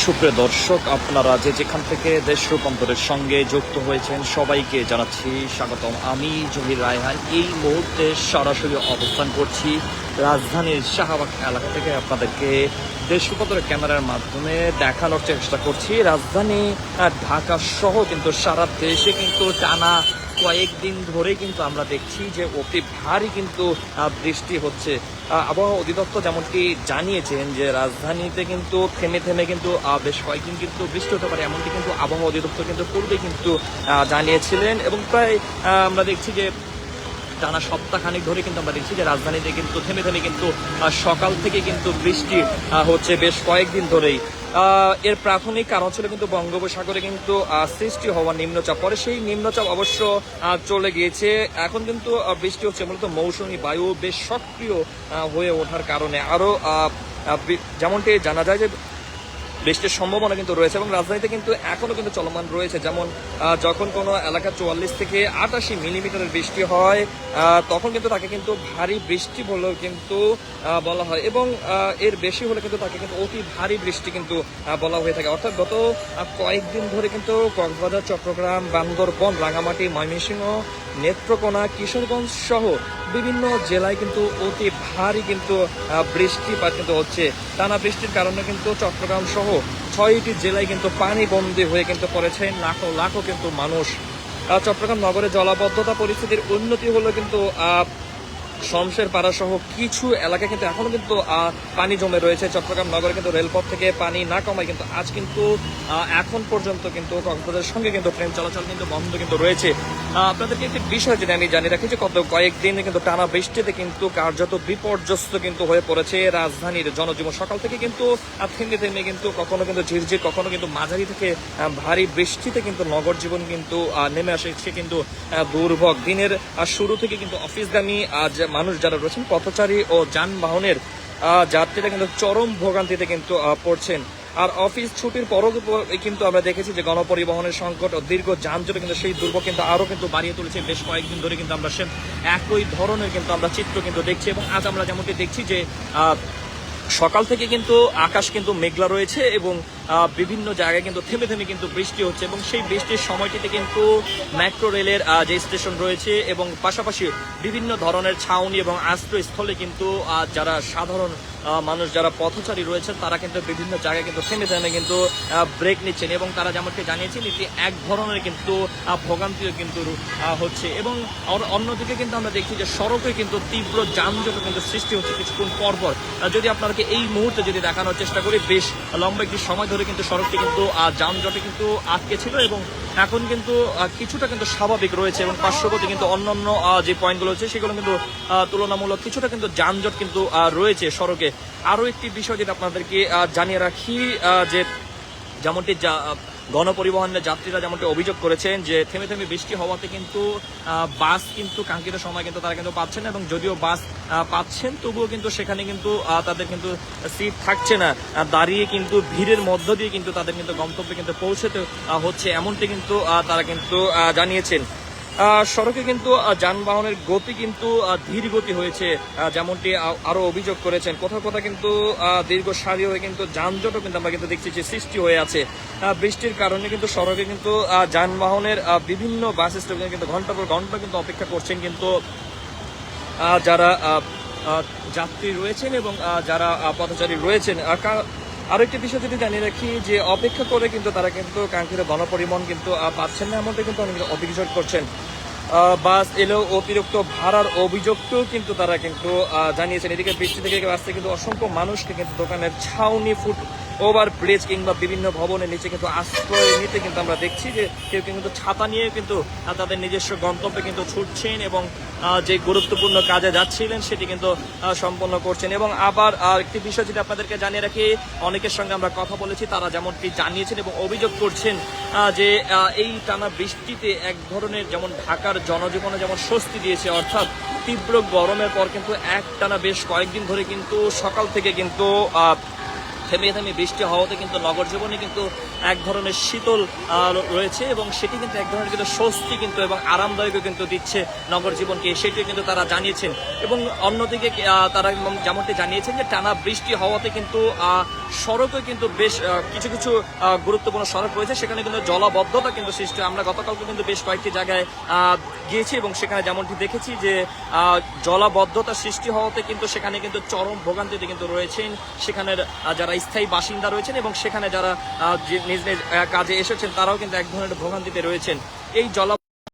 সুপ্রিয় দর্শক, আপনারা যেখান থেকে দেশ রূপান্তরের সঙ্গে যুক্ত হয়েছেন সবাইকে জানাচ্ছি স্বাগতম। আমি জহির রায়হান এই মুহূর্তে সরাসরি অবস্থান করছি রাজধানীর শাহবাগ এলাকা থেকে। আপনাদেরকে দেশ রূপান্তরের ক্যামেরার মাধ্যমে দেখানোর চেষ্টা করছি রাজধানী ঢাকা সহ কিন্তু সারা দেশে কিন্তু টানা কয়েকদিন ধরে কিন্তু আমরা দেখছি যে অতি ভারী কিন্তু বৃষ্টি হচ্ছে। আবহাওয়া অধিদপ্তর যেমনটি জানিয়েছেন যে রাজধানীতে কিন্তু থেমে থেমে কিন্তু বেশ কয়েকদিন কিন্তু বৃষ্টি হতে পারে, এমনটি কিন্তু আবহাওয়া অধিদপ্তর কিন্তু পূর্বে কিন্তু জানিয়েছিলেন। এবং প্রায় আমরা দেখছি যে টানা সপ্তাহখানিক ধরে কিন্তু আমরা দেখছি যে রাজধানীতে কিন্তু থেমে থেমে কিন্তু সকাল থেকে কিন্তু বৃষ্টি হচ্ছে বেশ কয়েকদিন ধরেই। এর প্রাথমিক কারণ ছিল কিন্তু বঙ্গোপসাগরে কিন্তু সৃষ্টি হওয়া নিম্নচাপ, পরে সেই নিম্নচাপ অবশ্য চলে গিয়েছে। এখন কিন্তু বৃষ্টি হচ্ছে মূলত মৌসুমী বায়ু বেশ সক্রিয় হয়ে ওঠার কারণে। আরও যেমনটি জানা যায় যে বৃষ্টির সম্ভাবনা কিন্তু রয়েছে এবং রাজধানীতে কিন্তু এখনো কিন্তু চলমান রয়েছে। যেমন যখন কোনো এলাকা 44 থেকে 88 মিলিমিটারের বৃষ্টি হয় তখন কিন্তু তাকে কিন্তু ভারী বৃষ্টি বলেও কিন্তু বলা হয়, এবং এর বেশি হলে কিন্তু তাকে কিন্তু অতি ভারী বৃষ্টি কিন্তু বলা হয়ে থাকে। অর্থাৎ গত কয়েকদিন ধরে কিন্তু কক্সবাজার, চট্টগ্রাম, বান্দরবন, রাঙামাটি, ময়মনসিংহ, নেত্রকোনা, কিশোরগঞ্জ সহ বিভিন্ন জেলায় কিন্তু অতি ভারী কিন্তু বৃষ্টিপাত কিন্তু হচ্ছে। টানা বৃষ্টির কারণে কিন্তু চট্টগ্রাম সহ 6টি জেলায় কিন্তু পানিবন্দী হয়ে কিন্তু পড়েছে লাখো লাখো কিন্তু মানুষ। চট্টগ্রাম নগরে জলাবদ্ধতা পরিস্থিতির উন্নতি হলো কিন্তু শমশের পাড়া সহ কিছু এলাকা কিন্তু এখনো কিন্তু পানি জমে রয়েছে। চট্টগ্রাম নগরে কিন্তু রেলপথ থেকে পানি না কমায় কিন্তু আজ কিন্তু এখন পর্যন্ত কিন্তু কক্সবাজারের সঙ্গে কিন্তু ট্রেন চলাচল কিন্তু বন্ধ কিন্তু রয়েছে। আপনাদেরকে একটি বিষয় যেটা আমি জানিয়ে রাখি যে গত কয়েকদিন কিন্তু টানা বৃষ্টিতে কিন্তু কার্যত বিপর্যস্ত কিন্তু হয়ে পড়েছে রাজধানীর জনজীবন। সকাল থেকে কিন্তু থেমে থেমে কিন্তু কখনো কিন্তু ঝিরঝির, কখনো কিন্তু মাঝারি থেকে ভারী বৃষ্টিতে কিন্তু নগর জীবন কিন্তু নেমে আসে কিন্তু দুর্ভোগ। দিনের শুরু থেকে কিন্তু অফিসগামী মানুষ যারা রয়েছেন, পথচারী ও যানবাহনের যাত্রীরা কিন্তু চরম ভোগান্তিতে কিন্তু পড়ছেন। আর অফিস ছুটির পরও কিন্তু আমরা দেখেছি যে গণপরিবহনের সংকট ও দীর্ঘ যানজটে কিন্তু সেই দুর্ভোগ কিন্তু আরো কিন্তু বাড়িয়ে তুলেছে। বেশ কয়েকদিন ধরে কিন্তু আমরা সে একই ধরনের কিন্তু আমরা চিত্র কিন্তু দেখছি। এবং আজ আমরা যেমনটি দেখছি যে সকাল থেকে কিন্তু আকাশ কিন্তু মেঘলা রয়েছে এবং বিভিন্ন জায়গায় কিন্তু থেমে থেমে কিন্তু বৃষ্টি হচ্ছে। এবং সেই বৃষ্টির সময়টিতে কিন্তু মেট্রো রেলের যে স্টেশন রয়েছে এবং পাশাপাশি বিভিন্ন ধরনের ছাউনি এবং আশ্রয়স্থলে কিন্তু যারা সাধারণ মানুষ, যারা পথচারী রয়েছেন, তারা কিন্তু বিভিন্ন জায়গায় কিন্তু থেমে থেমে কিন্তু ব্রেক নিচ্ছেন। এবং তারা যেমনটি জানিয়েছেন এটি এক ধরনের কিন্তু ভোগান্তিও কিন্তু হচ্ছে। এবং অন্যদিকে কিন্তু আমরা দেখছি যে সড়কে কিন্তু তীব্র যানজট কিন্তু সৃষ্টি হচ্ছে কিছুক্ষণ পরপর। যদি আপনাদেরকে এই মুহূর্তে যদি দেখানোর চেষ্টা করি, বেশ লম্বা একটি সময় ধরে কিন্তু সড়কটি কিন্তু যানজটে কিন্তু আটকে ছিল এবং এখন কিন্তু কিছুটা কিন্তু স্বাভাবিক রয়েছে। এবং পার্শ্ববর্তী কিন্তু অন্যান্য যে পয়েন্টগুলো হচ্ছে সেগুলো কিন্তু তুলনামূলক কিছুটা কিন্তু যানজট কিন্তু রয়েছে সড়কে। আরও একটি বিষয় যেটা আপনাদেরকে জানিয়ে রাখি যে যেমনটি গণপরিবহনের যাত্রীরা যেমনটি অভিযোগ করেছেন যে থেমে থেমে বৃষ্টি হওয়াতে কিন্তু বাস কিন্তু কাঙ্ক্ষিত সময় কিন্তু তারা কিন্তু পাচ্ছেন না, এবং যদিও বাস পাচ্ছেন তবুও কিন্তু সেখানে কিন্তু তাদের কিন্তু সিট থাকছে না, দাঁড়িয়ে কিন্তু ভিড়ের মধ্য দিয়ে কিন্তু তাদের কিন্তু গন্তব্যে কিন্তু পৌঁছতে হচ্ছে, এমনটি কিন্তু তারা কিন্তু জানিয়েছেন। সড়কে কিন্তু যানবাহনের গতি কিন্তু ধীর গতি হয়েছে যেমনটি আরো অভিযোগ করেছেন। কোথাও কোথাও কিন্তু দীর্ঘ সারি হয়ে কিন্তু যানজটও কিন্তু আমরা কিন্তু দেখছি যে সৃষ্টি হয়ে আছে। বৃষ্টির কারণে কিন্তু সড়কে কিন্তু যানবাহনের বিভিন্ন বাস স্টপে কিন্তু ঘন্টার পর ঘন্টা কিন্তু অপেক্ষা করছেন কিন্তু যারা যাত্রী রয়েছেন এবং যারা পথচারী রয়েছেন। আরো একটি বিষয় যদি জানিয়ে রাখি যে অপেক্ষা করে কিন্তু তারা কিন্তু কাঙ্ক্ষিত গণপরিবহন কিন্তু পাচ্ছেন না, এমনটা কিন্তু অনেকে অভিযোগ করছেন। বাস এলেও অতিরিক্ত ভাড়ার অভিযোগকেও কিন্তু তারা কিন্তু জানিয়েছেন। এদিকে বৃষ্টি থেকে আসতে কিন্তু অসংখ্য মানুষকে কিন্তু দোকানের ছাউনি, ফুট ওভার ব্রিজ কিংবা বিভিন্ন ভবনের নিচে কিন্তু আশ্রয় নিতে কিন্তু আমরা দেখছি যে কেউ কিন্তু ছাতা নিয়ে কিন্তু তাদের নিজস্ব গন্তব্যে কিন্তু ছুটছেন এবং যে গুরুত্বপূর্ণ কাজে যাচ্ছিলেন সেটি কিন্তু সম্পন্ন করছেন। এবং আবার একটি বিষয় যেটা আপনাদেরকে জানিয়ে রাখি, অনেকের সঙ্গে আমরা কথা বলেছি, তারা যেমনটি জানিয়েছেন এবং অভিযোগ করছেন যে এই টানা বৃষ্টিতে এক ধরনের যেমন ঢাকার জনজীবনে যেমন স্বস্তি দিয়েছে, অর্থাৎ তীব্র গরমের পর কিন্তু এক টানা বেশ কয়েকদিন ধরে কিন্তু সকাল থেকে কিন্তু থেমে থেমে বৃষ্টি হওয়াতে কিন্তু নগর জীবনে কিন্তু এক ধরনের শীতল রয়েছে এবং সেটি কিন্তু এক ধরনের কিন্তু স্বস্তি কিন্তু এবং আরামদায়কও কিন্তু দিচ্ছে নগর জীবনকে, সেটিও কিন্তু তারা জানিয়েছেন। এবং অন্যদিকে তারা যেমনটি জানিয়েছেন যে টানা বৃষ্টি হওয়াতে কিন্তু সড়কে কিন্তু বেশ কিছু কিছু গুরুত্বপূর্ণ সড়ক রয়েছে, সেখানে কিন্তু জলাবদ্ধতা কিন্তু সৃষ্টি হয়। আমরা গতকালকে কিন্তু বেশ কয়েকটি জায়গায় গিয়েছি এবং সেখানে যেমনটি দেখেছি যে জলাবদ্ধতা সৃষ্টি হওয়াতে কিন্তু সেখানে কিন্তু চরম ভোগান্তিতে কিন্তু রয়েছেন সেখানের যারা স্থায়ী বাসিন্দা রয়েছেন এবং সেখানে যারা নিজ নিজ কাজে এসেছেন তারাও কিন্তু এক ধরনের ভোগান্তিতে রয়েছেন। এই